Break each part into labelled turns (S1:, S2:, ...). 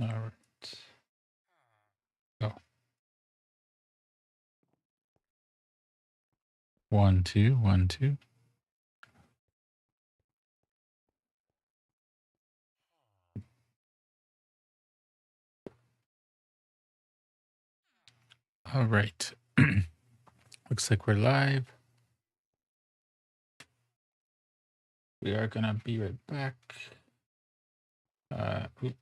S1: All right. Oh. 1 2 1 2. All right. Looks like we're live. We are gonna be right back. Oop.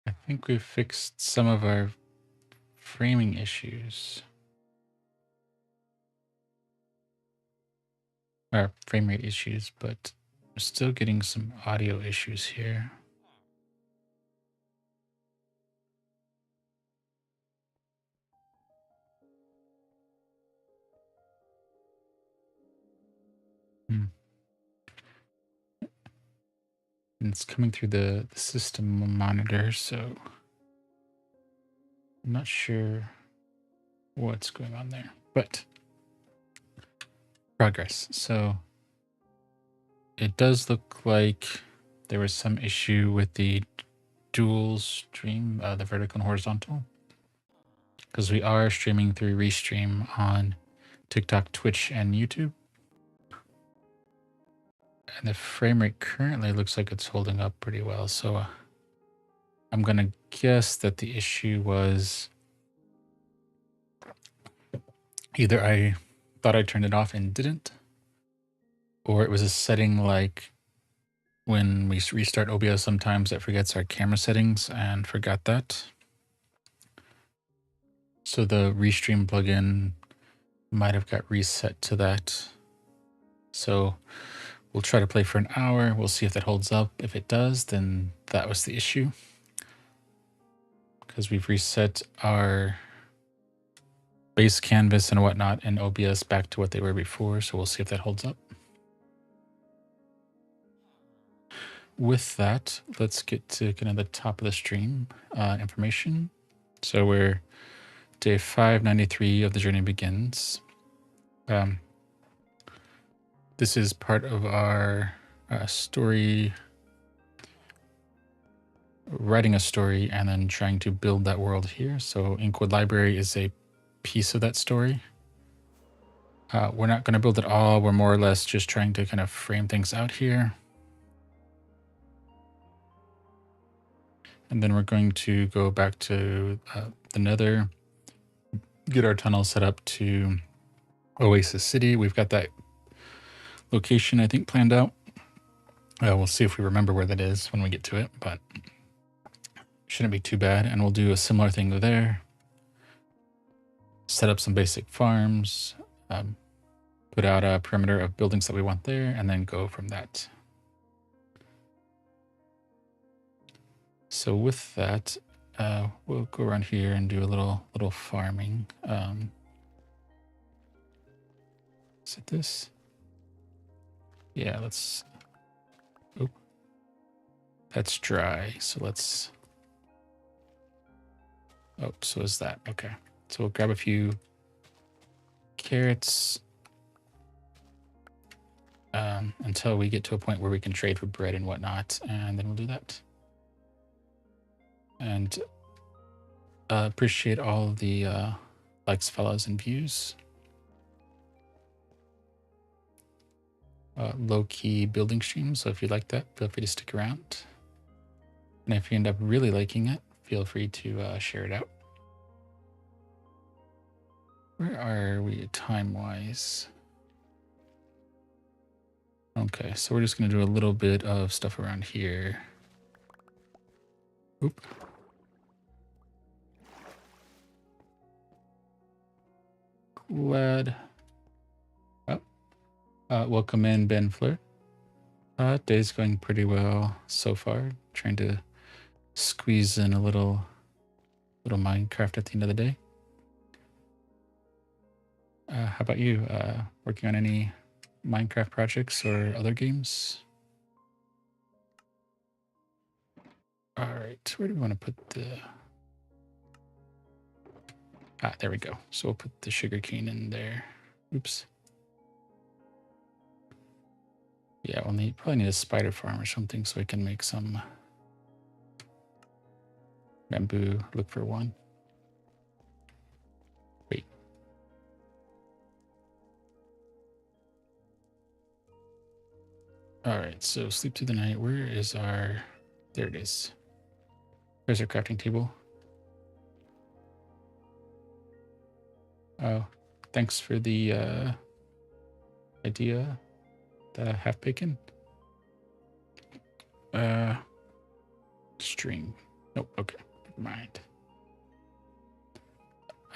S1: I think we've fixed some of our framing issues. Our frame rate issues, but we're still getting some audio issues here. And it's coming through the system monitor, so I'm not sure what's going on there, but progress. So it does look like there was some issue with the dual stream, the vertical and horizontal, because we are streaming through Restream on TikTok, Twitch, and YouTube. And the frame rate currently looks like it's holding up pretty well. So I'm going to guess that the issue was either I thought I turned it off and didn't, or it was a setting like when we restart OBS, sometimes it forgets our camera settings and forgot that. So the Restream plugin might have got reset to that. So we'll try to play for an hour. We'll see if that holds up. If it does, then that was the issue, because we've reset our base canvas and whatnot in OBS back to what they were before. So we'll see if that holds up. With that, let's get to kind of the top of the stream information. So we're day 593 of the journey begins. This is part of our story, writing a story and then trying to build that world here. So Inkwood Library is a piece of that story. We're not going to build it all. We're more or less just trying to kind of frame things out here. And then we're going to go back to the Nether, get our tunnel set up to Oasis City. We've got that location, I think, planned out. We'll see if we remember where that is when we get to it, but shouldn't be too bad. And we'll do a similar thing there. Set up some basic farms, put out a perimeter of buildings that we want there, and then go from that. So with that, we'll go around here and do a little farming. Is it this? Yeah, let's. Oh, that's dry. So let's. Oh, so is that okay? So we'll grab a few carrots until we get to a point where we can trade for bread and whatnot, and then we'll do that. And appreciate all the likes, follows, and views. Low-key building stream, so if you like that, feel free to stick around. And if you end up really liking it, feel free to share it out. Where are we time-wise? Okay, so we're just going to do a little bit of stuff around here. Oop. Glad. Oh. Welcome in, Ben Fleur. Day's going pretty well so far. Trying to squeeze in a little Minecraft at the end of the day. How about you? Working on any Minecraft projects or other games? All right, where do we want to put the... there we go. So we'll put the sugarcane in there. Oops. Yeah, we'll probably need a spider farm or something so we can make some bamboo. Look for one. Wait. All right, so sleep through the night. Where is our... There it is. There's our crafting table. Oh, thanks for the idea. The half bacon. String. Nope. Okay. Never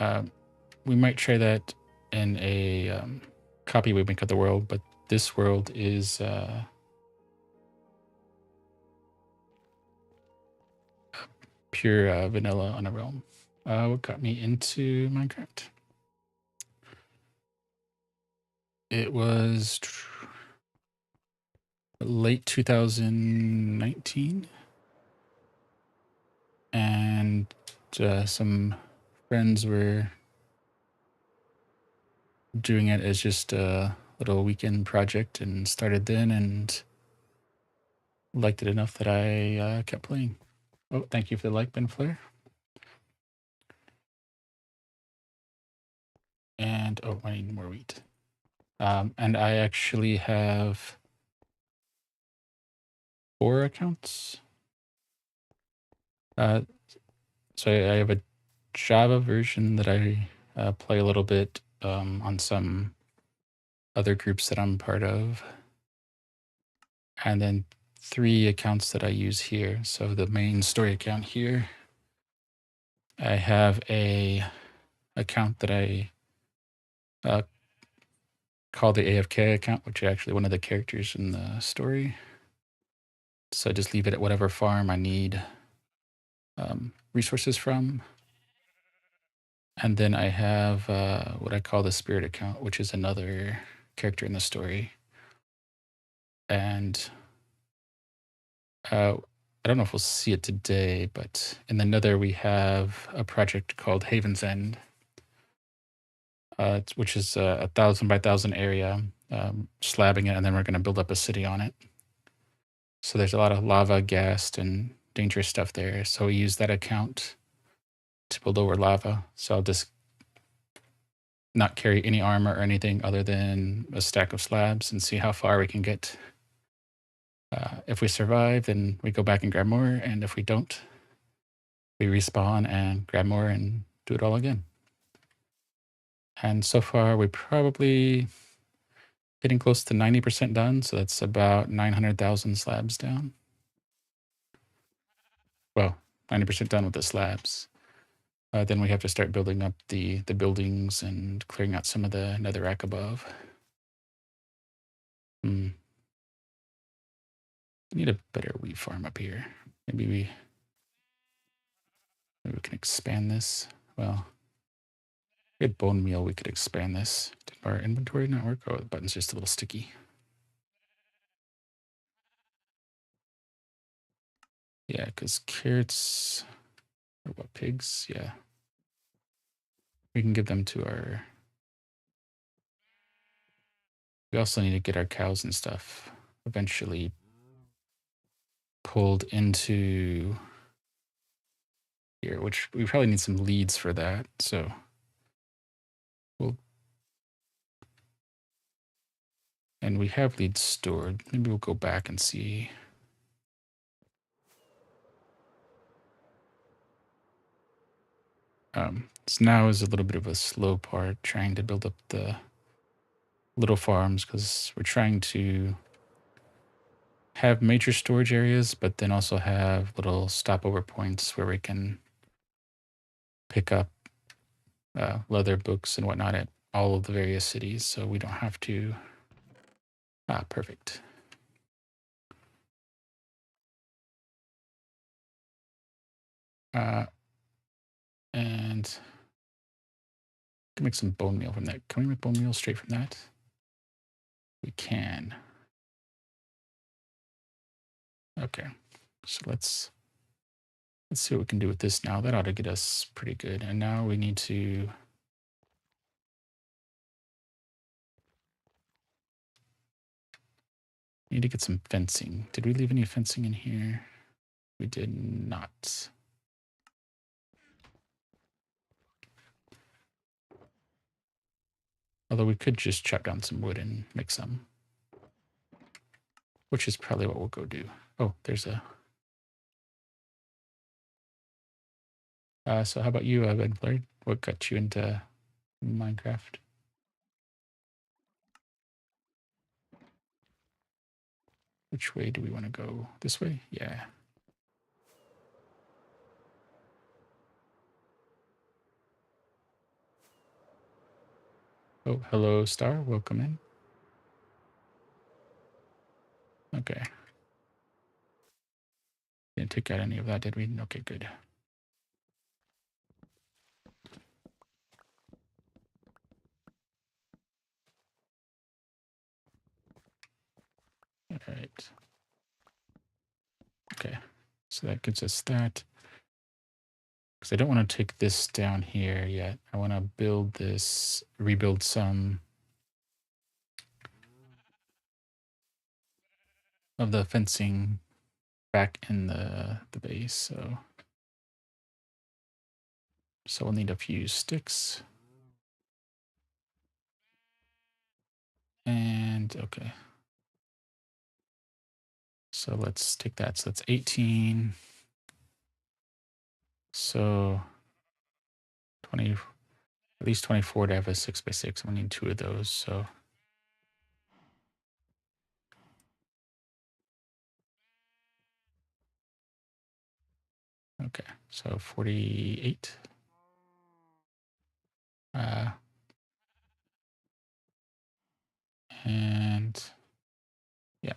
S1: mind. We might try that in a copy we make of the world, but this world is pure vanilla on a realm. What got me into Minecraft? It was late 2019, and some friends were doing it as just a little weekend project and started then and liked it enough that I kept playing. Oh, thank you for the like, Ben Flair. And oh, I need more wheat. And I actually have 4 accounts. So I have a Java version that I play a little bit on some other groups that I'm part of. And then 3 accounts that I use here. So the main story account here. I have a account that I call the AFK account, which is actually one of the characters in the story. So I just leave it at whatever farm I need resources from. And then I have what I call the spirit account, which is another character in the story. And I don't know if we'll see it today, but in the Nether we have a project called Haven's End, which is a 1,000 by 1,000 area, slabbing it, and then we're going to build up a city on it. So there's a lot of lava, ghast, and dangerous stuff there. So we use that account to build over lava. So I'll just not carry any armor or anything other than a stack of slabs and see how far we can get. If we survive, then we go back and grab more. And if we don't, we respawn and grab more and do it all again. And so far, we're probably getting close to 90% done. So that's about 900,000 slabs down. Well, 90% done with the slabs. Then we have to start building up the buildings and clearing out some of the netherrack above. We need a better wheat farm up here. Maybe we can expand this. Well, we had bone meal, we could expand this. Did our inventory not work? Oh, the button's just a little sticky. Yeah, because carrots, or what, pigs? Yeah. We can give them to our... We also need to get our cows and stuff eventually pulled into here, which we probably need some leads for that. So and we have leads stored. Maybe we'll go back and see. So now is a little bit of a slow part, trying to build up the little farms because we're trying to have major storage areas, but then also have little stopover points where we can pick up leather, books, and whatnot at all of the various cities, so we don't have to. Perfect. And can make some bone meal from that. Can we make bone meal straight from that? We can. Okay, so let's see what we can do with this now. That ought to get us pretty good. And now we need to get some fencing. Did we leave any fencing in here? We did not. Although we could just chop down some wood and make some, which is probably what we'll go do. Oh, there's a. So how about you, Ben Flurry? What got you into Minecraft? Which way do we want to go? This way? Yeah. Oh, hello, Star. Welcome in. Okay. Didn't take out any of that, did we? Okay, good. All right. Okay. So that gives us that. Because I don't want to take this down here yet. I want to build this, rebuild some of the fencing back in the base. So we'll need a few sticks. And okay. So let's take that. So that's 18. So 20, at least 24 to have a 6x6. We need 2 of those. So okay. So 48. And yeah.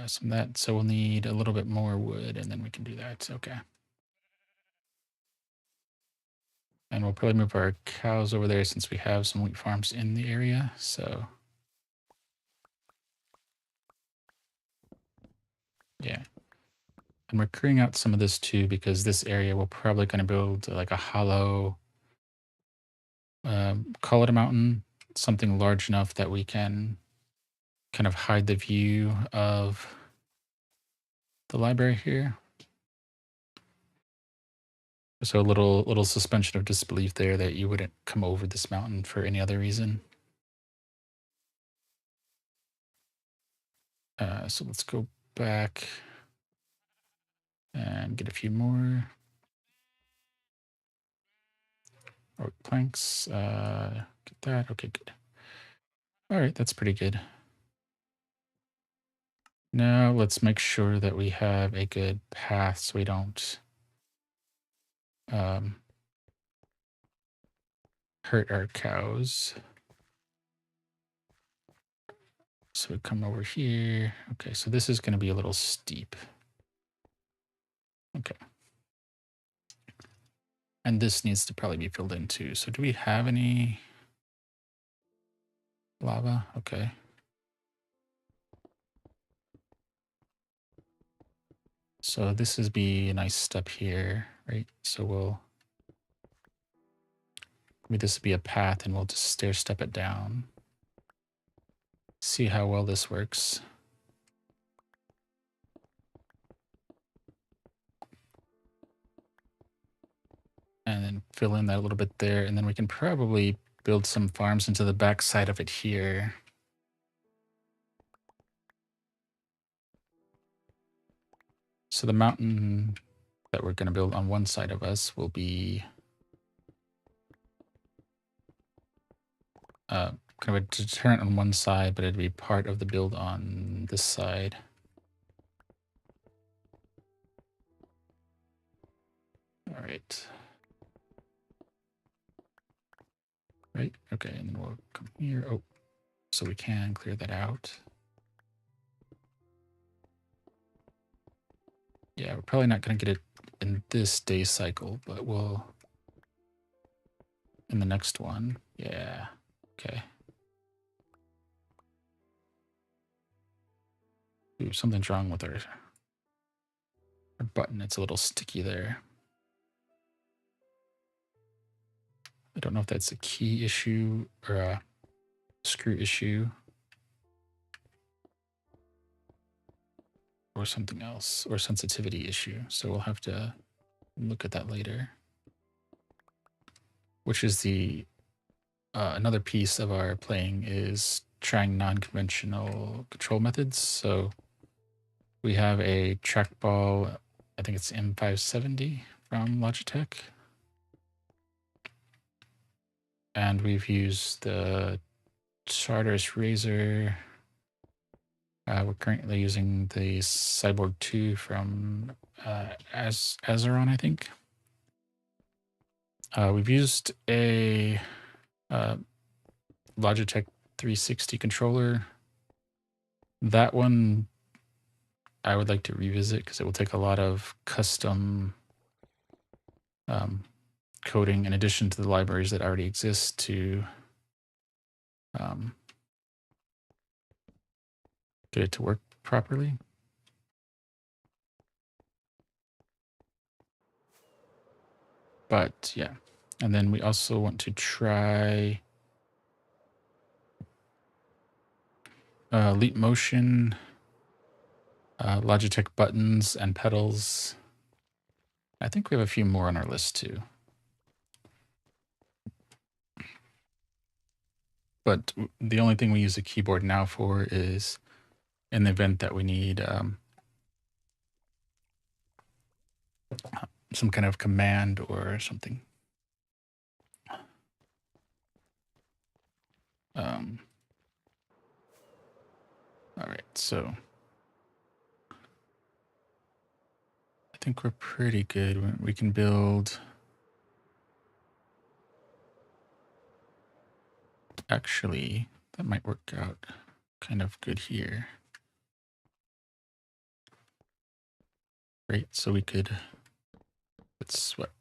S1: Some of that. So we'll need a little bit more wood and then we can do that. Okay. And we'll probably move our cows over there since we have some wheat farms in the area. So yeah. And we're clearing out some of this too because this area we're probably going to build like a hollow, call it a mountain, something large enough that we can kind of hide the view of the library here. So a little suspension of disbelief there that you wouldn't come over this mountain for any other reason. So let's go back and get a few more planks. Get that. Okay, good. All right, that's pretty good. Now let's make sure that we have a good path so we don't hurt our cows. So we come over here. Okay, so this is going to be a little steep. Okay. And this needs to probably be filled in too. So do we have any lava? Okay. So this is be a nice step here, right? So maybe this would be a path and we'll just stair step it down. See how well this works. And then fill in that a little bit there. And then we can probably build some farms into the back side of it here. So the mountain that we're going to build on one side of us will be kind of a deterrent on one side, but it'd be part of the build on this side. All right. Right, okay, and then we'll come here. Oh, so we can clear that out. Yeah, we're probably not going to get it in this day cycle, but we'll in the next one. Yeah, okay. Ooh, something's wrong with our button. It's a little sticky there. I don't know if that's a key issue or a screw issue or something else, or sensitivity issue. So we'll have to look at that later. Which is the another piece of our playing is trying non-conventional control methods. So we have a trackball, I think it's M570 from Logitech. And we've used the Charter's Razor. We're currently using the Cyborg 2 from Azeron, I think. We've used a Logitech 360 controller. That one I would like to revisit because it will take a lot of custom coding in addition to the libraries that already exist to get it to work properly. But yeah, and then we also want to try Leap Motion, Logitech buttons and pedals. I think we have a few more on our list too. But the only thing we use a keyboard now for is in the event that we need some kind of command or something. All right, so I think we're pretty good. We can build. Actually, that might work out kind of good here. Right, so we could, let's what?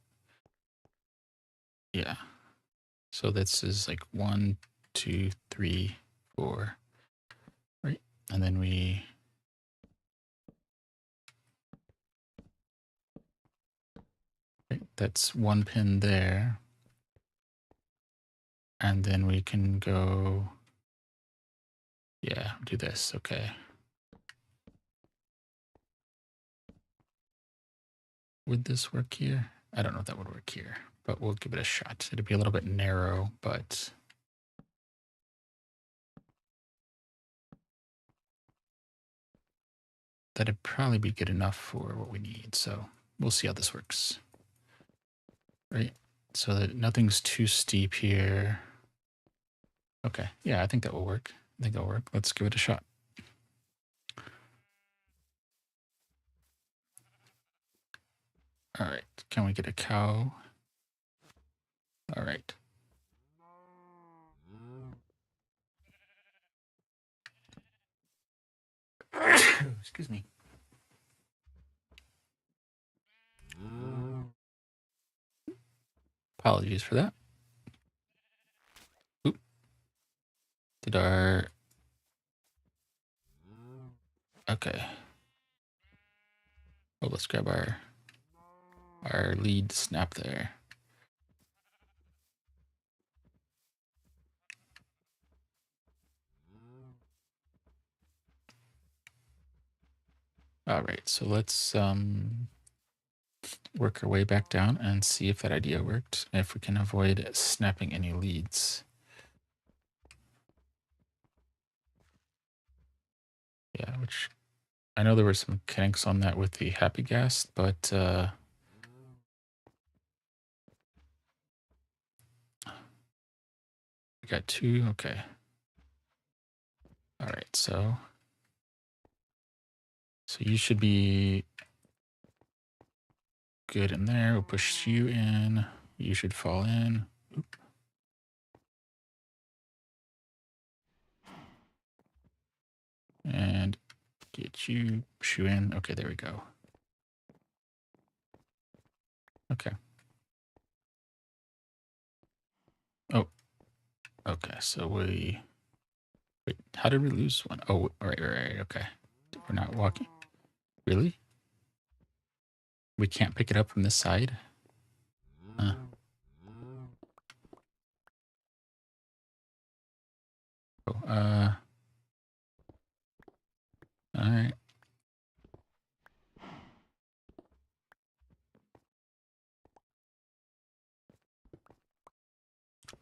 S1: Yeah. So this is like 1, 2, 3, 4, right? And then we right, that's one pin there. And then we can go, yeah, do this, okay. Would this work here? I don't know if that would work here, but we'll give it a shot. It'd be a little bit narrow, but that'd probably be good enough for what we need. So we'll see how this works. Right, so that nothing's too steep here. Okay, yeah, I think that will work. I think that'll work. Let's give it a shot. All right, can we get a cow? All right. Excuse me. Apologies for that. Oop. Did our... Okay. Oh, let's grab our lead snap there. All right, so let's work our way back down and see if that idea worked, and if we can avoid snapping any leads. Yeah, which I know there were some mechanics on that with the Happy Gas, but we got 2. Okay. All right. So you should be good in there. We'll push you in. You should fall in. Oop. And get you, push you in. Okay, there we go. Okay. Oh, okay. So wait, how did we lose one? Oh, right. Okay. We're not walking. Really? We can't pick it up from this side? Huh. Oh, all right.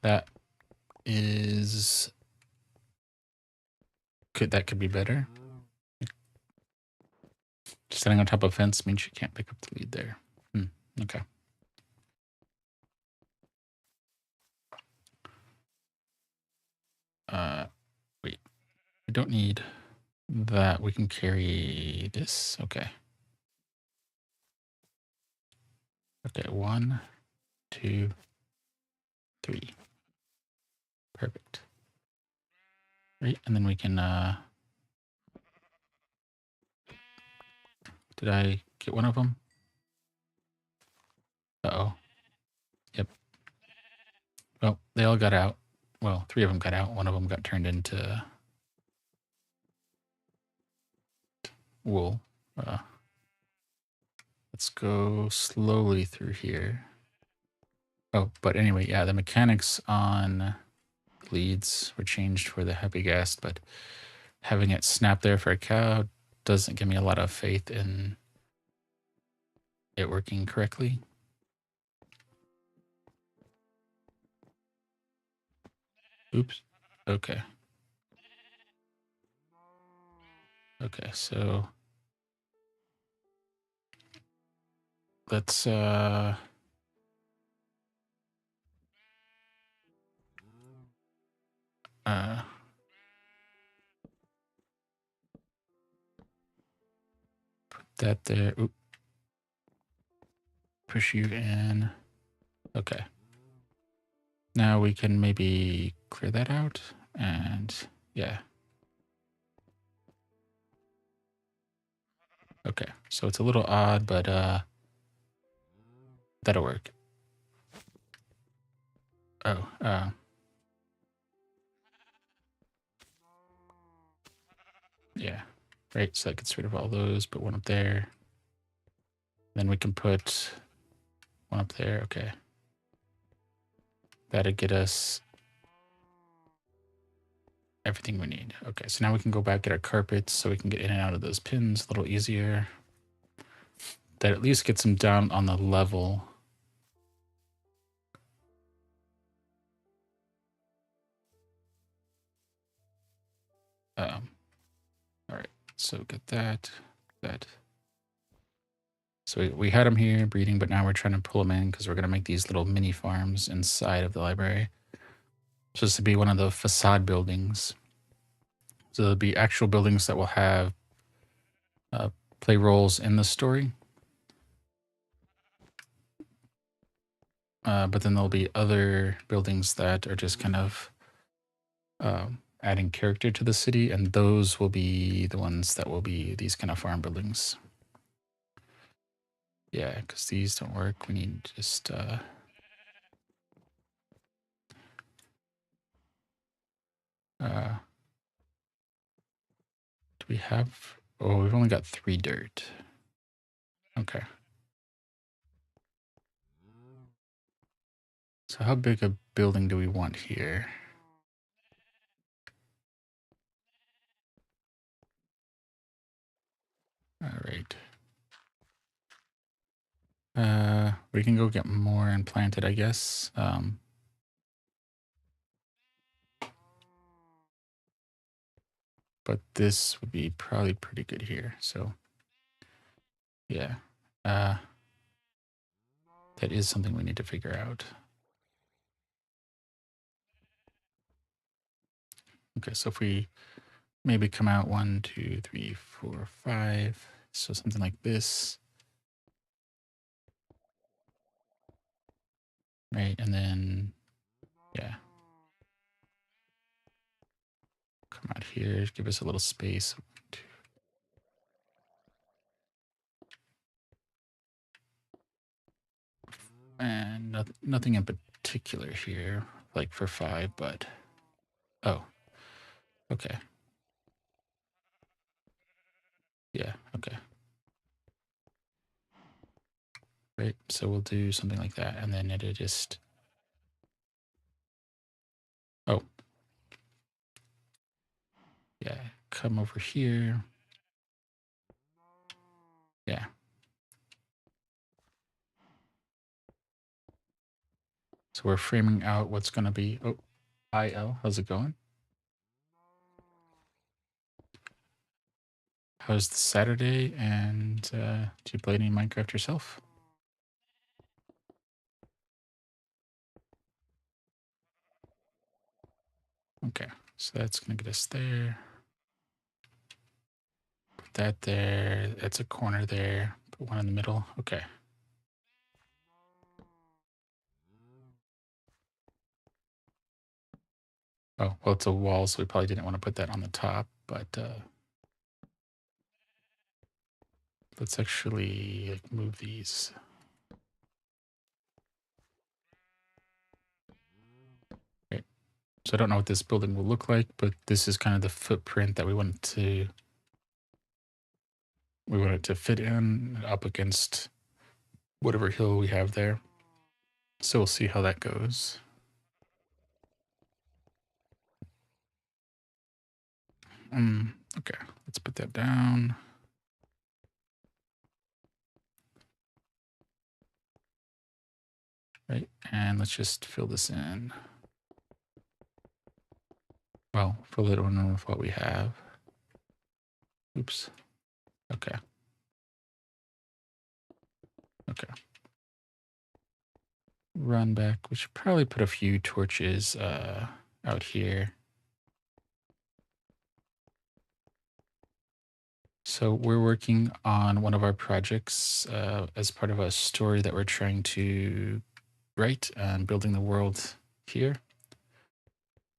S1: That is, that could be better. Standing on top of a fence means you can't pick up the lead there. Okay. Wait, we don't need that. We can carry this. Okay. Okay, 1, 2, 3. Perfect. Right, and then we can, did I get one of them? Uh-oh. Yep. Well, they all got out. Well, 3 of them got out. One of them got turned into wool. Let's go slowly through here. Oh, but anyway, yeah, the mechanics on leads were changed for the Happy Gas, but having it snap there for a cow doesn't give me a lot of faith in it working correctly. Oops. Okay. Okay, so let's put that there. Oop. Push you in. Okay. Now we can maybe clear that out, and yeah. Okay, so it's a little odd, but that'll work. Oh, yeah. Right, so that gets rid of all those, put one up there. Then we can put one up there, okay. That'll get us everything we need. Okay, so now we can go back, get our carpets so we can get in and out of those pins a little easier. That at least gets them down on the level. All right, so get that. So we had them here breeding, but now we're trying to pull them in because we're going to make these little mini farms inside of the library. So this would be one of the facade buildings. So there'll be actual buildings that will have play roles in the story. But then there'll be other buildings that are just kind of adding character to the city, and those will be the ones that will be these kind of farm buildings. Yeah, because these don't work. We need just do we have, oh, we've only got 3 dirt. Okay. So how big a building do we want here? All right. We can go get more and plant it, I guess. but this would be probably pretty good here. So yeah, that is something we need to figure out. Okay, so if we maybe come out 1, 2, 3, 4, 5, so something like this, right? And then, yeah, come out here, give us a little space. 1, 2. And nothing in particular here, like for 5, but oh, okay. Yeah, okay. Right, so we'll do something like that, and then it'll just, oh, yeah, come over here. Yeah. So we're framing out what's going to be, oh, IL, how's it going? How's the Saturday, and do you play any Minecraft yourself? Okay, so that's going to get us there. Put that there. That's a corner there. Put one in the middle. Okay. Oh, well, it's a wall, so we probably didn't want to put that on the top, but let's actually like, move these. Okay. So I don't know what this building will look like, but this is kind of the footprint that we want it to fit in up against whatever hill we have there. So we'll see how that goes. Okay, let's put that down. Right, and let's just fill this in. Well, fill it in with what we have. Oops. Okay. Okay. Run back. We should probably put a few torches out here. So we're working on one of our projects as part of a story that we're trying to write and building the world here.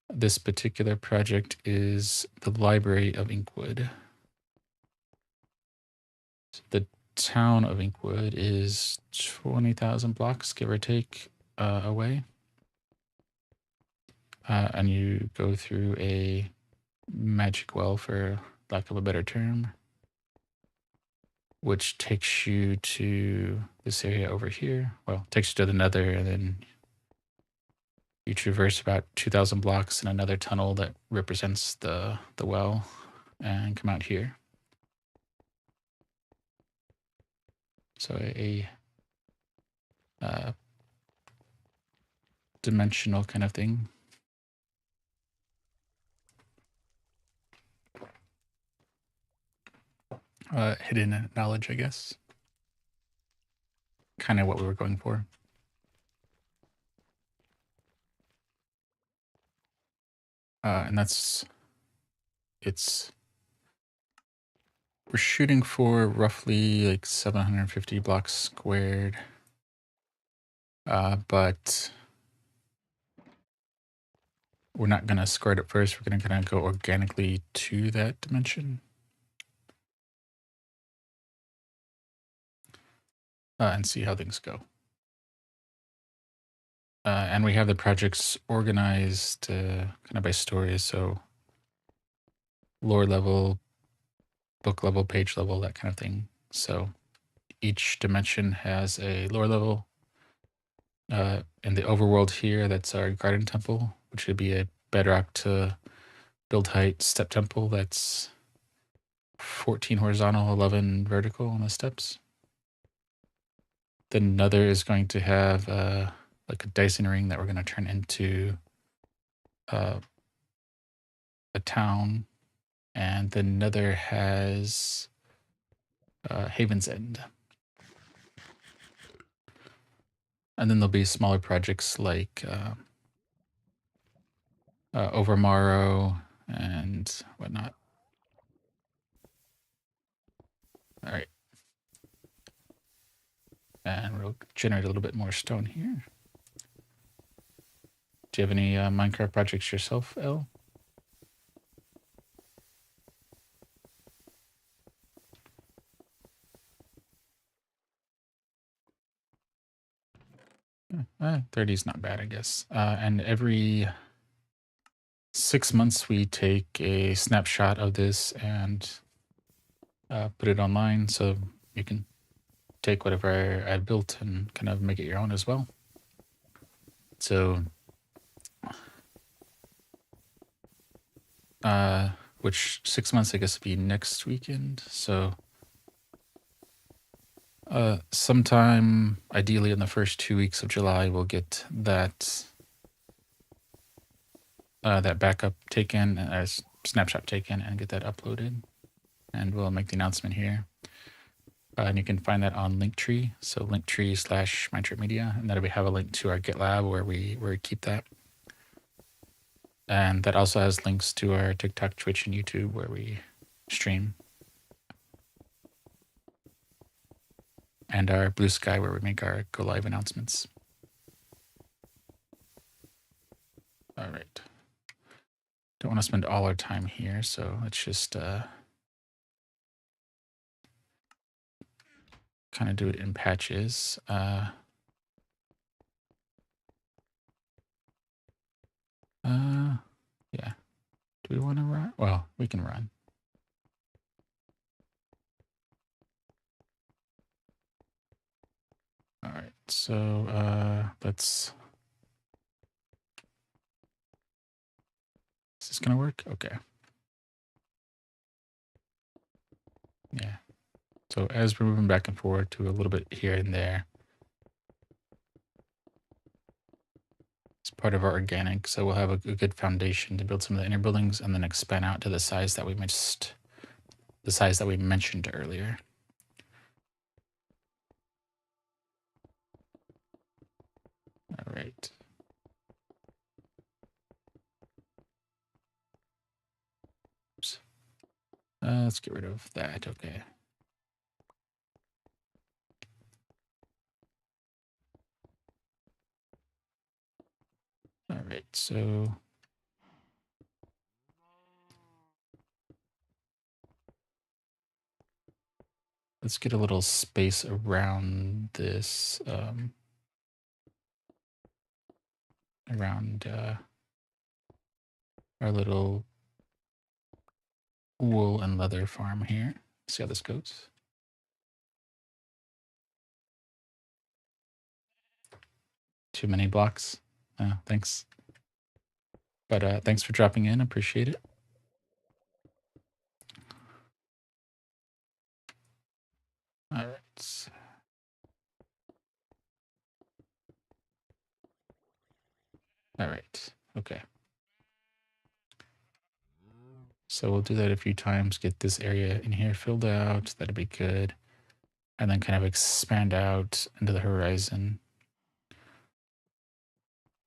S1: This particular project is the Library of Inkwood. The town of Inkwood is 20,000 blocks, give or take, away. And you go through a magic well, for lack of a better term, which takes you to this area over here. Well, takes you to the nether, and then you traverse about 2,000 blocks in another tunnel that represents the well, and come out here. So a dimensional kind of thing. Hidden knowledge, I guess. Kind of what we were going for. And we're shooting for roughly like 750 blocks squared. But we're not going to square it at first. We're going to kind of go organically to that dimension. And see how things go. And we have the projects organized kind of by stories. So lore level, book level, page level, that kind of thing. So each dimension has a lore level. In the overworld here, that's our garden temple, which would be a bedrock to build height step temple. That's 14 horizontal, 11 vertical on the steps. The nether is going to have like a Dyson ring that we're going to turn into a town, and the Nether has Haven's End. And then there'll be smaller projects like Overmorrow and whatnot. All right. And we'll generate a little bit more stone here. Do you have any Minecraft projects yourself, Elle? Yeah, 30 is not bad, I guess. And every 6 months, we take a snapshot of this and put it online, so you can take whatever I built and kind of make it your own as well. So, which 6 months, I guess, would be next weekend. So, sometime ideally in the first 2 weeks of July, we'll get that that backup taken, as snapshot taken, and get that uploaded. And we'll make the announcement here. And you can find that on Linktree. So Linktree/MindTripMedia, and that'll have a link to our GitLab where we keep that. And that also has links to our TikTok, Twitch, and YouTube where we stream. And our Blue Sky where we make our go live announcements. All right. Don't want to spend all our time here, so let's just kind of do it in patches. Yeah. Do we want to run? Well, we can run. All right, so let's. Is this gonna work? Okay. Yeah. So as we're moving back and forward to a little bit here and there, it's part of our organic. So we'll have a good foundation to build some of the inner buildings and then expand out to the size that we mentioned earlier. All right. Oops. Let's get rid of that. Okay. All right. So let's get a little space around this, around our little wool and leather farm here. See how this goes. Too many blocks. Thanks. But thanks for dropping in. Appreciate it. All right. All right. Okay. So we'll do that a few times, get this area in here filled out. That'd be good. And then kind of expand out into the horizon.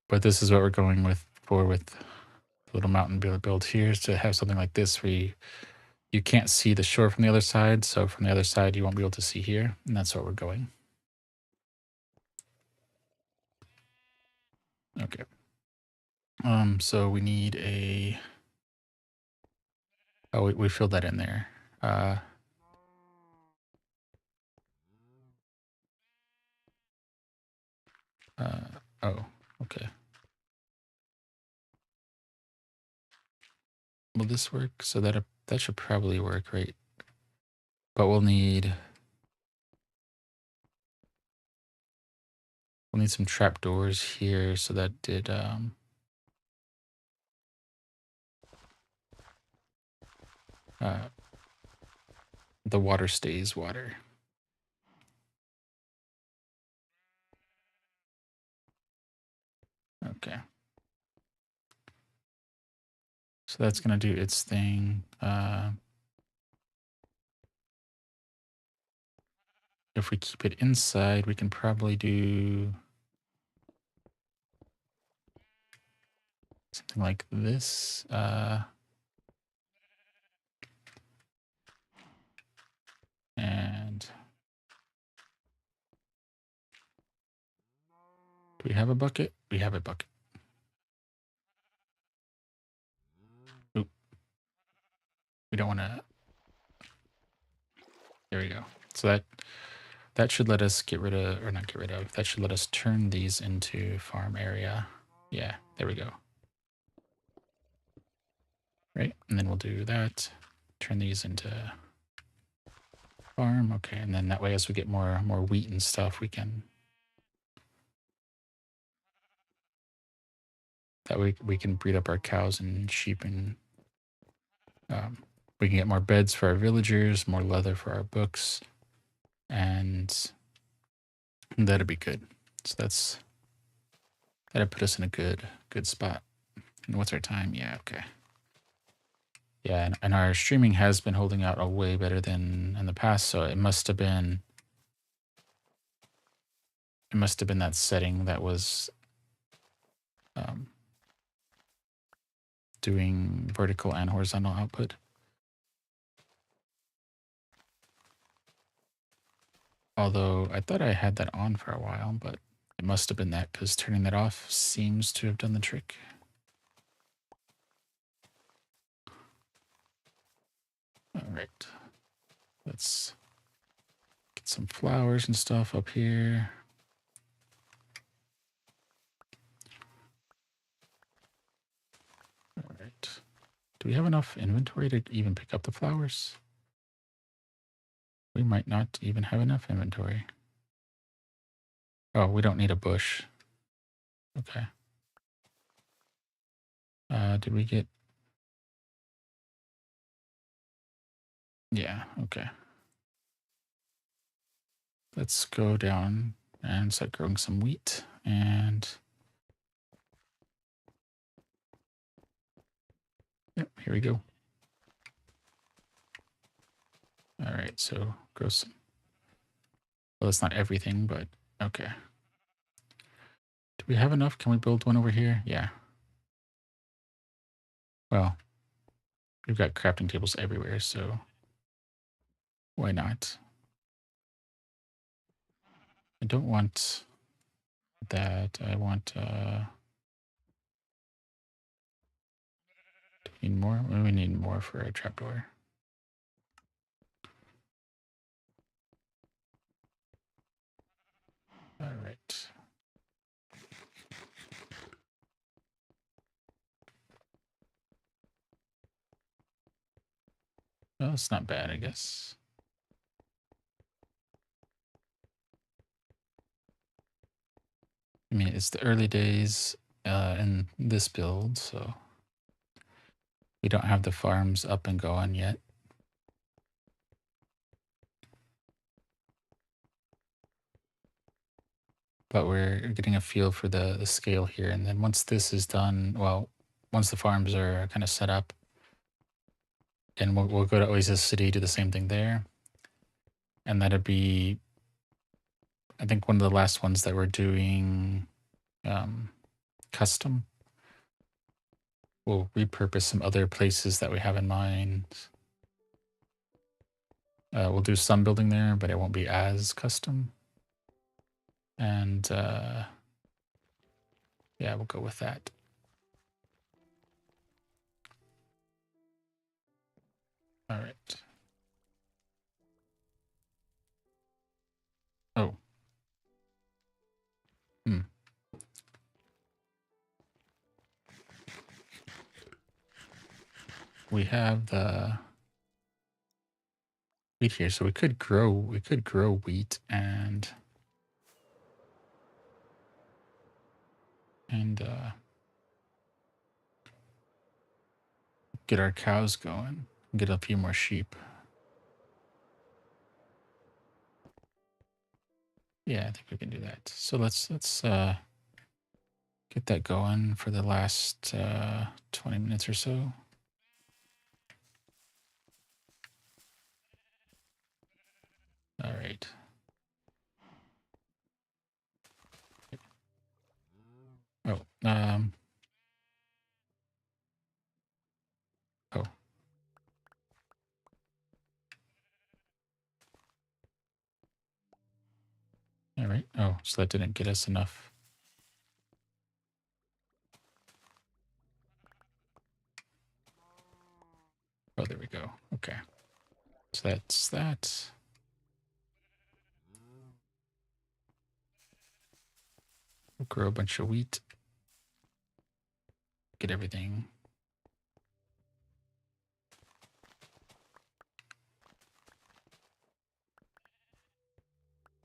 S1: But this is what we're going with the little mountain build here, is to have something like this where you can't see the shore from the other side. So from the other side, you won't be able to see here. And that's where we're going. Okay. So we need a, oh, we filled that in there. Oh, okay. Will this work? So that should probably work, right? But we'll need some trapdoors here, so that did the water stays water. Okay. So that's going to do its thing. If we keep it inside, we can probably do something like this. And do we have a bucket? We have a bucket. Oop. We don't want to. There we go. So that should let us get rid of, or not get rid of, that should let us turn these into farm area. Yeah, there we go. Right, and then we'll do that. Turn these into farm. Okay, and then that way as we get more wheat and stuff, we can, that way we can breed up our cows and sheep, and we can get more beds for our villagers, more leather for our books, and that'd be good. So that'd put us in a good spot. And what's our time? Yeah, okay. Yeah, and our streaming has been holding out a way better than in the past, so it must have been that setting that was doing vertical and horizontal output. Although I thought I had that on for a while, but it must have been that, because turning that off seems to have done the trick. All right, let's get some flowers and stuff up here. All right, do we have enough inventory to even pick up the flowers? We might not even have enough inventory. Oh, we don't need a bush. Okay. Did we get... Yeah, okay. Let's go down and start growing some wheat. And yep, here we go. All right, so grow some. Well, that's not everything, but okay. Do we have enough? Can we build one over here? Yeah. Well, we've got crafting tables everywhere, so why not? I don't want that. I want, do we need more? Well, we need more for a trapdoor. All right. Well, it's not bad, I guess. I mean, it's the early days in this build, so we don't have the farms up and going yet. But we're getting a feel for the scale here. And then once this is done, well, once the farms are kind of set up, and we'll go to Oasis City, do the same thing there. And that'd be, I think, one of the last ones that we're doing custom. We'll repurpose some other places that we have in mind. We'll do some building there, but it won't be as custom. And yeah, we'll go with that. All right. Oh. We have the wheat here, so we could grow wheat and get our cows going, get a few more sheep. Yeah, I think we can do that. So let's get that going for the last 20 minutes or so. Oh. All right. Oh, so that didn't get us enough. Oh, there we go. Okay. So that's that. We'll grow a bunch of wheat. Get everything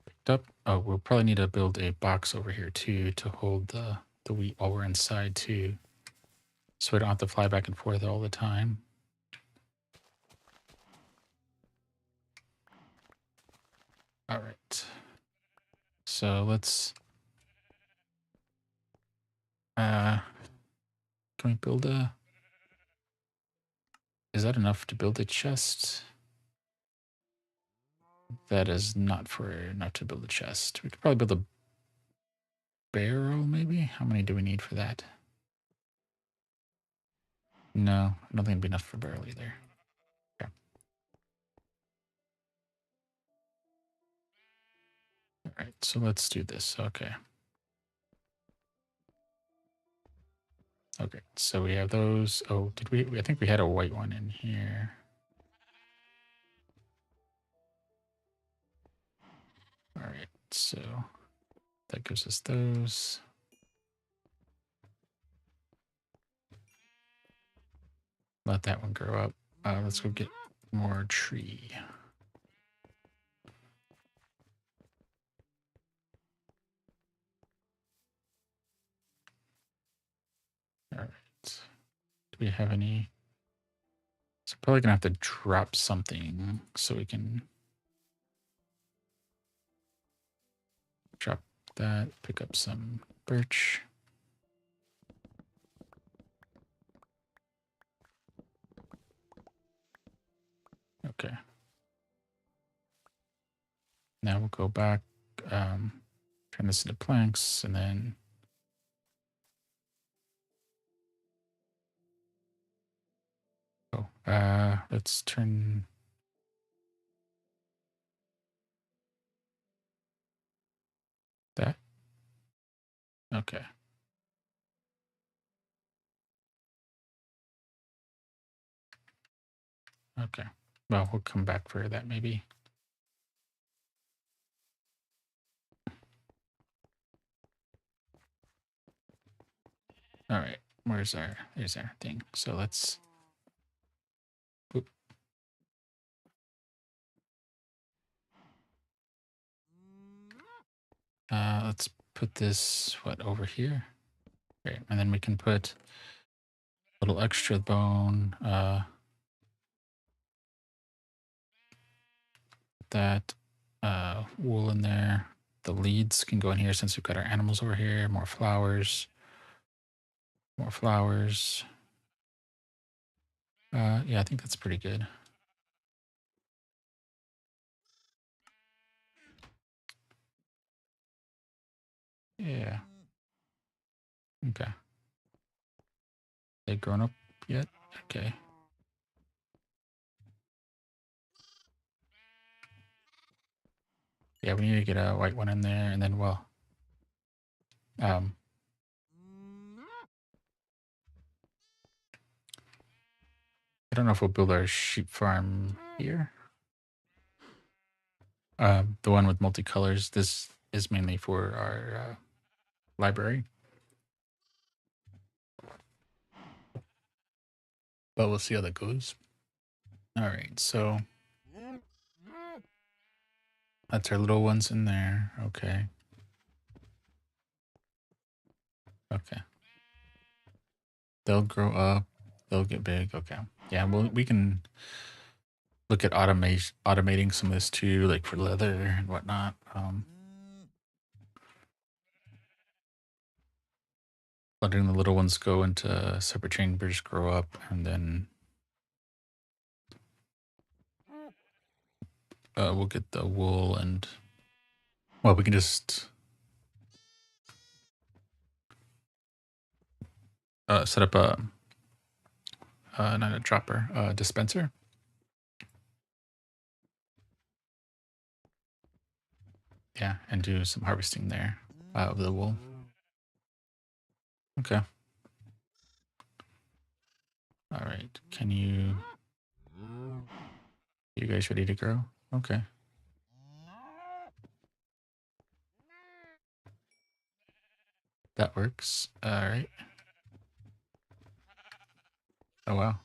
S1: picked up. Oh, we'll probably need to build a box over here too to hold the wheat while we're inside too. So we don't have to fly back and forth all the time. All right. So let's can we build a, is that enough to build a chest? That is not for enough to build a chest. We could probably build a barrel maybe. How many do we need for that? No, I don't think it'd be enough for barrel either. Okay. All right, so let's do this. Okay. Okay, so we have those. Oh, did we? I think we had a white one in here. All right, so that gives us those. Let that one grow up. Let's go get more tree. All right. Do we have any? So probably gonna have to drop something so we can drop that, pick up some birch. Okay. Now we'll go back, turn this into planks, and then let's turn that. Okay. Okay. Well, we'll come back for that maybe. All right. There's our thing. So let's, whoop. Let's put this, over here? Okay. And then we can put a little extra bone, that wool in there. The leads can go in here since we've got our animals over here. More flowers. More flowers. Yeah, I think that's pretty good. Yeah. Okay. They grown up yet? Okay. Yeah, we need to get a white one in there, and then um, I don't know if we'll build our sheep farm here. The one with multicolors. This is mainly for our library. But we'll see how that goes. All right, so that's our little ones in there. Okay. Okay. They'll grow up. They'll get big. Okay. Yeah, well, we can look at automating some of this too, like for leather and whatnot. Letting the little ones go into separate chambers, grow up, and then we'll get the wool and, well, we can just set up a not a dropper, a dispenser. Yeah, and do some harvesting there of the wool. Okay. All right. Can you guys ready to grow? Okay. That works. All right. Oh wow.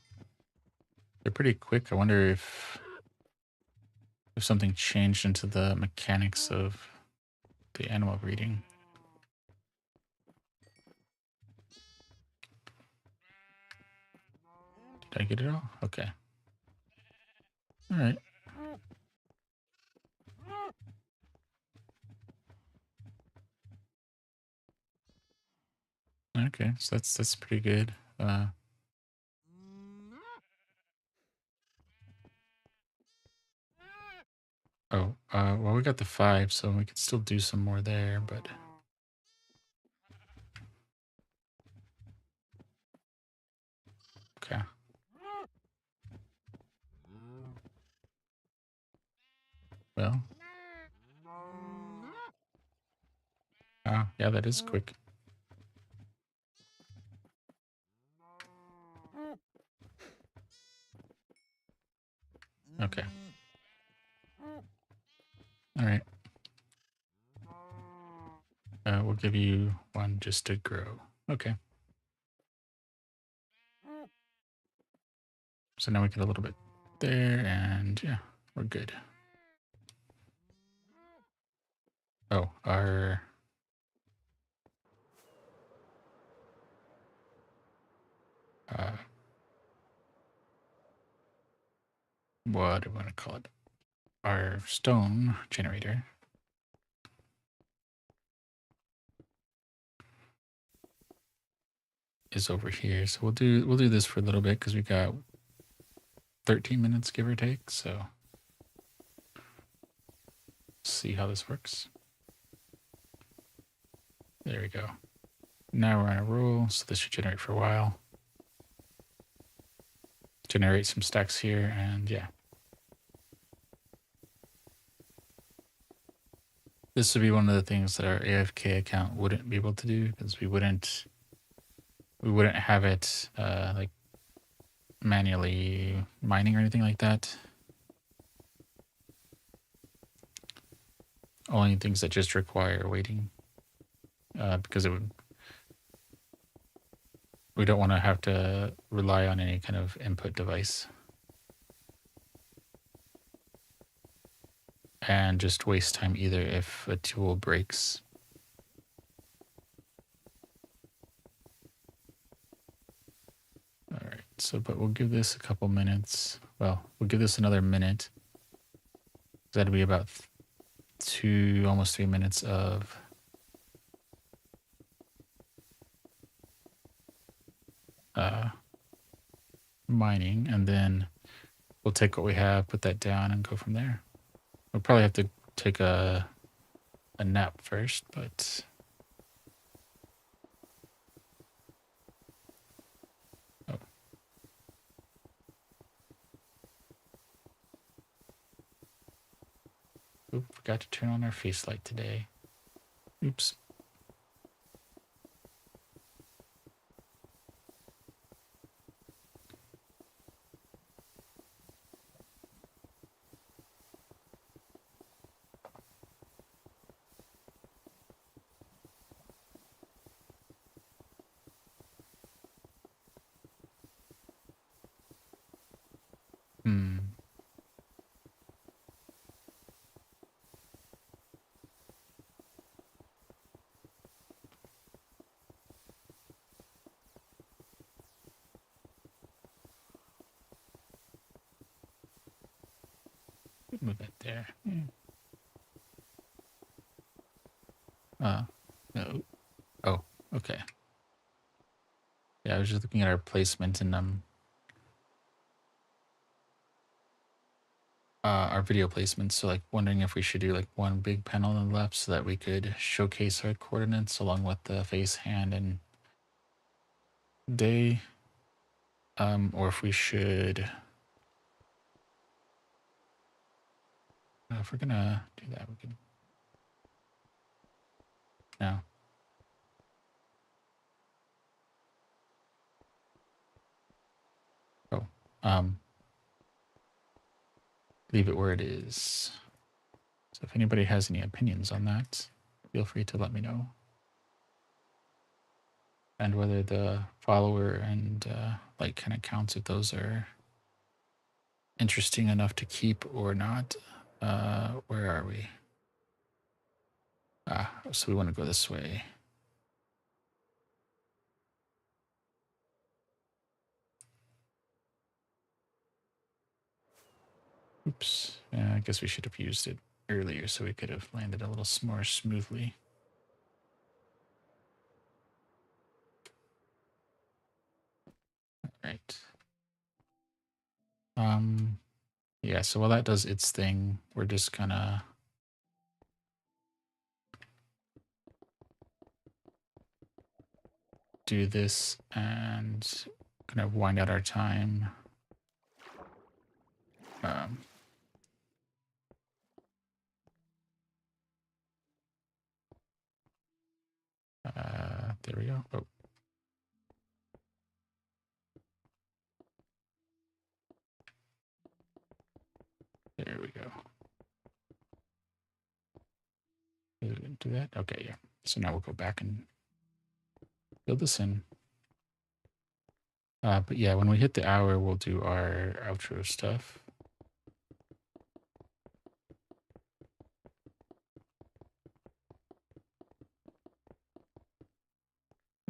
S1: They're pretty quick. I wonder if something changed into the mechanics of the animal breeding. Did I get it all? Okay. All right. Okay. So that's pretty good. Well, we got the 5, so we could still do some more there, but okay. Well, yeah, that is quick. Okay. All right. We'll give you one just to grow. Okay. So now we get a little bit there, and yeah, we're good. Oh, our what do we want to call it? Our stone generator is over here. So we'll do this for a little bit because we got 13 minutes, give or take. So see how this works. There we go. Now we're on a roll, so this should generate for a while. Generate some stacks here, and yeah. This would be one of the things that our AFK account wouldn't be able to do because we wouldn't have it like manually mining or anything like that. Only things that just require waiting because we don't want to have to rely on any kind of input device and just waste time either if a tool breaks. All right, so but we'll give this a couple minutes. Well, we'll give this another minute. That'll be about almost 3 minutes of mining, and then we'll take what we have, put that down, and go from there. We'll probably have to take a nap first, but oh. Oop, forgot to turn on our face light today. Oops. Move that there. No. Oh, okay. Yeah, I was just looking at our placement and our video placements. So like wondering if we should do like one big panel on the left so that we could showcase our coordinates along with the face, hand, and day, or if we should. If we're gonna do that, we can. No. Oh. Leave it where it is. So if anybody has any opinions on that, feel free to let me know. And whether the follower and like kind of counts, if those are interesting enough to keep or not. Where are we? So we want to go this way. Oops. I guess we should have used it earlier so we could have landed a little more smoothly. All right. Yeah, so while that does its thing, we're just gonna do this and kind of wind out our time. There we go. Oh. There we go. Do that? Okay, yeah. So now we'll go back and build this in. But yeah, when we hit the hour, we'll do our outro stuff.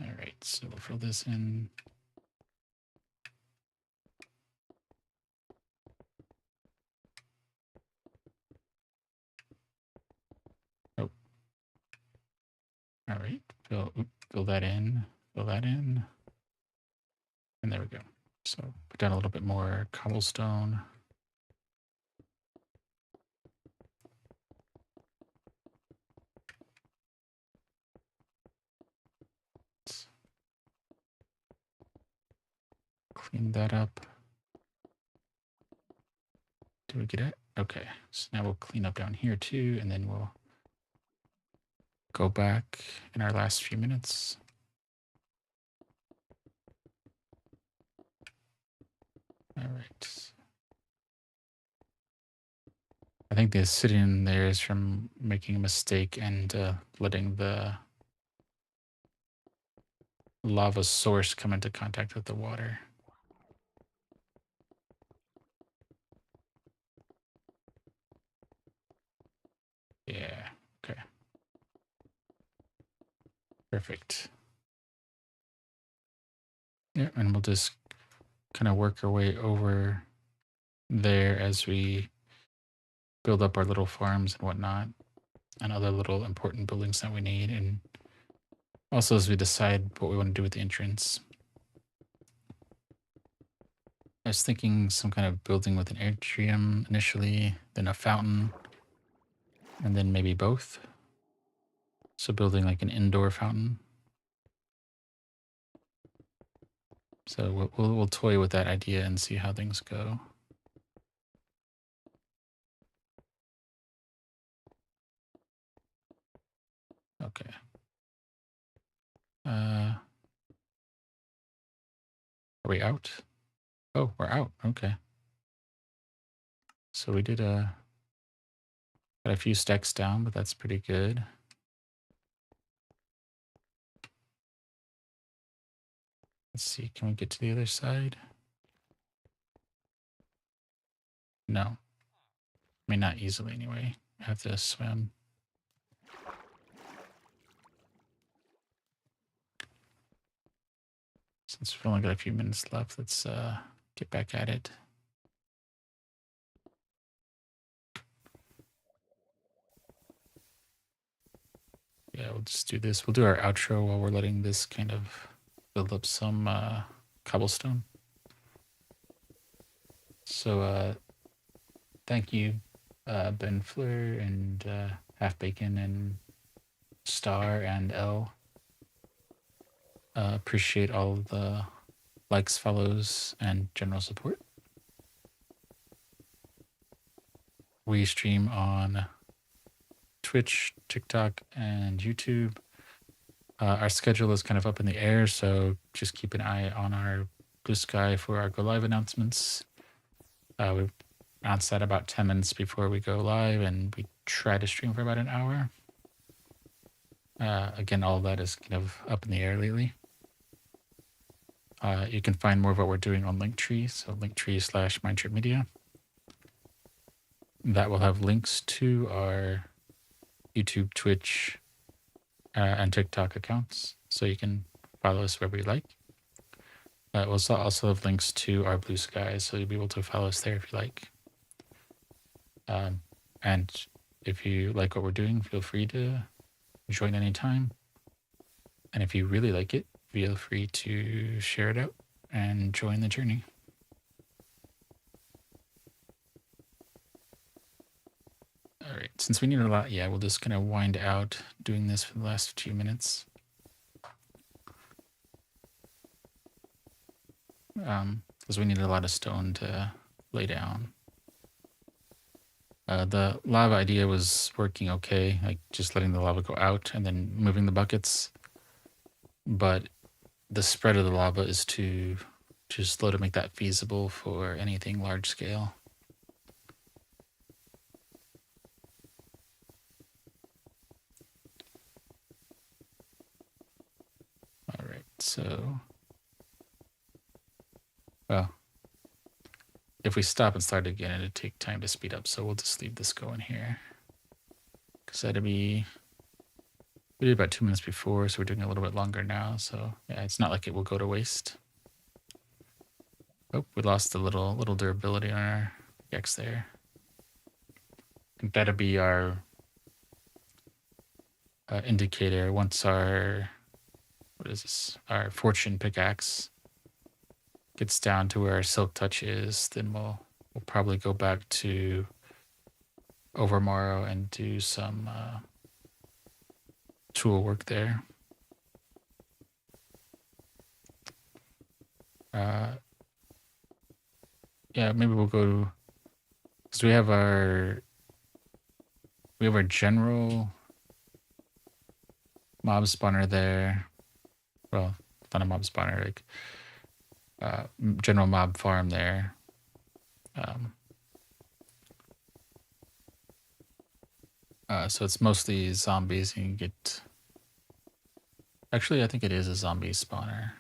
S1: All right, so we'll fill this in. Oh. All right, fill that in, and there we go. So put down a little bit more cobblestone. Let's clean that up. Did we get it? Okay, so now we'll clean up down here too, and then we'll go back in our last few minutes. All right. I think the sitting there is from making a mistake and letting the lava source come into contact with the water. Yeah, okay. Perfect. Yeah, and we'll just kind of work our way over there as we build up our little farms and whatnot, and other little important buildings that we need, and also as we decide what we want to do with the entrance. I was thinking some kind of building with an atrium initially, then a fountain, and then maybe both. So building like an indoor fountain. So we'll toy with that idea and see how things go. Okay. Are we out? Oh, we're out. Okay. So we did got a few stacks down, but that's pretty good. Let's see. Can we get to the other side? No. I mean, not easily anyway. I have to swim. Since we've only got a few minutes left, let's get back at it. Yeah, we'll just do this. We'll do our outro while we're letting this kind of build up some cobblestone. So thank you, Ben Fleur and Half Bacon and Star and L Appreciate all the likes, follows, and general support. We stream on Twitch, TikTok, and YouTube. Our schedule is kind of up in the air, so just keep an eye on our Blue Sky for our go live announcements. We announce that about 10 minutes before we go live, and we try to stream for about an hour. Again, all of that is kind of up in the air lately. You can find more of what we're doing on Linktree, so linktree/mindtripmedia. That will have links to our YouTube, Twitch, and TikTok accounts, so you can follow us wherever you like. We'll also have links to our Blue Sky, so you'll be able to follow us there if you like. And if you like what we're doing, feel free to join anytime. And if you really like it, feel free to share it out and join the journey. All right, since we need a lot, we'll just kind of wind out doing this for the last few minutes. Because we need a lot of stone to lay down. The lava idea was working okay, like just letting the lava go out and then moving the buckets. But the spread of the lava is too slow to make that feasible for anything large scale. All right, so, well, if we stop and start again, it'd take time to speed up. So we'll just leave this going here. Because that'd be, we did about 2 minutes before, so we're doing a little bit longer now. So yeah, it's not like it will go to waste. Oh, we lost a little durability on our X there. I think that'll be our indicator once our, what is this? Our fortune pickaxe gets down to where our silk touch is, then we'll probably go back to Overmorrow and do some tool work there. Yeah, maybe we'll go, because we have our general mob spawner there. Well, not a mob spawner, like general mob farm there. So it's mostly zombies. You can get, actually I think it is a zombie spawner,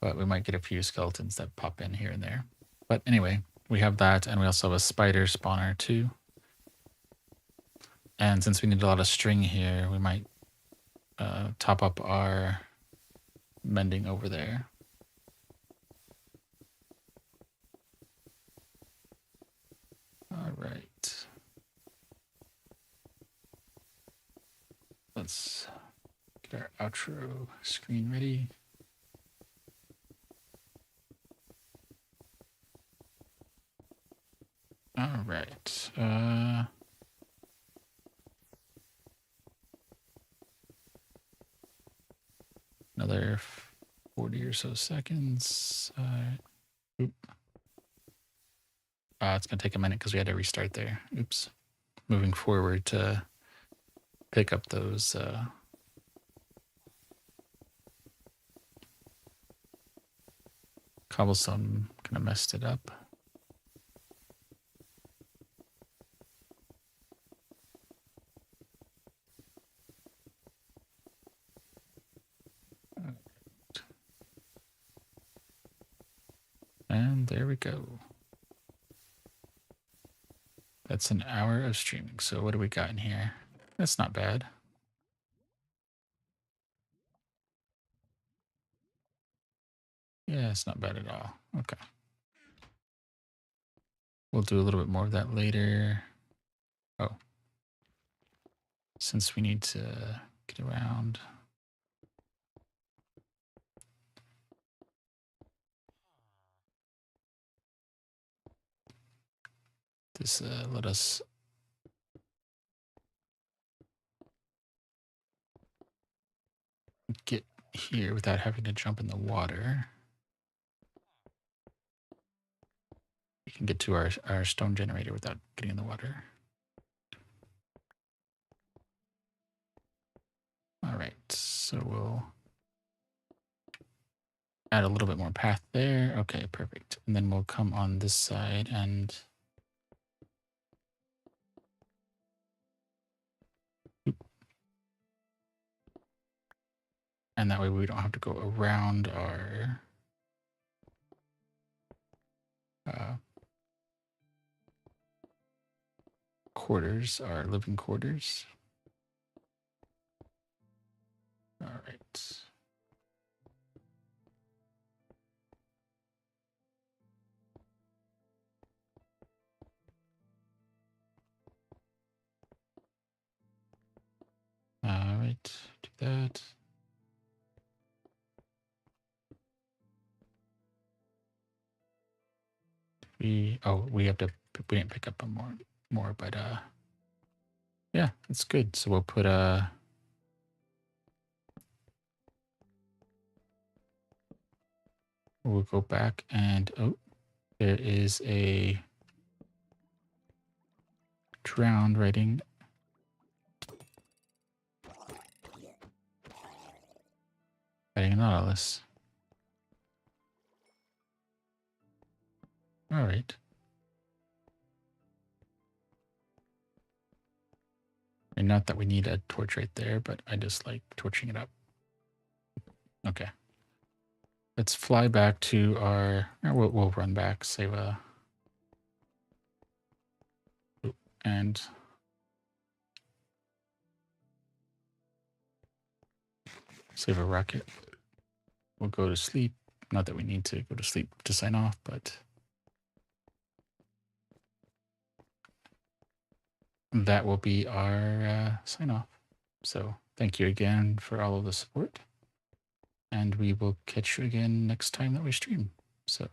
S1: but we might get a few skeletons that pop in here and there. But anyway, we have that, and we also have a spider spawner too. And since we need a lot of string here, we might top up our mending over there. All right. Let's get our outro screen ready. All right. Another 40 or so seconds. It's going to take a minute because we had to restart there. Oops. Moving forward to pick up those cobblestone, kind of messed it up. And there we go. That's an hour of streaming. So what do we got in here? That's not bad. Yeah, it's not bad at all. Okay. We'll do a little bit more of that later. Oh. Since we need to get around. This let us get here without having to jump in the water. We can get to our stone generator without getting in the water. All right, so we'll add a little bit more path there. Okay, perfect. And then we'll come on this side and that way we don't have to go around our quarters, our living quarters. All right. All right, do that. We didn't pick up more, but yeah, that's good. So we'll put we'll go back and there is a drowned writing. Writing an Nautilus. All right. And not that we need a torch right there, but I just like torching it up. Okay. Let's fly back to our. We'll run back, save a. And save a rocket. We'll go to sleep. Not that we need to go to sleep to sign off, but that will be our sign off. So thank you again for all of the support. And we will catch you again next time that we stream. So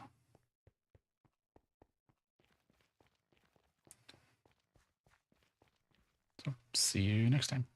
S1: see you next time.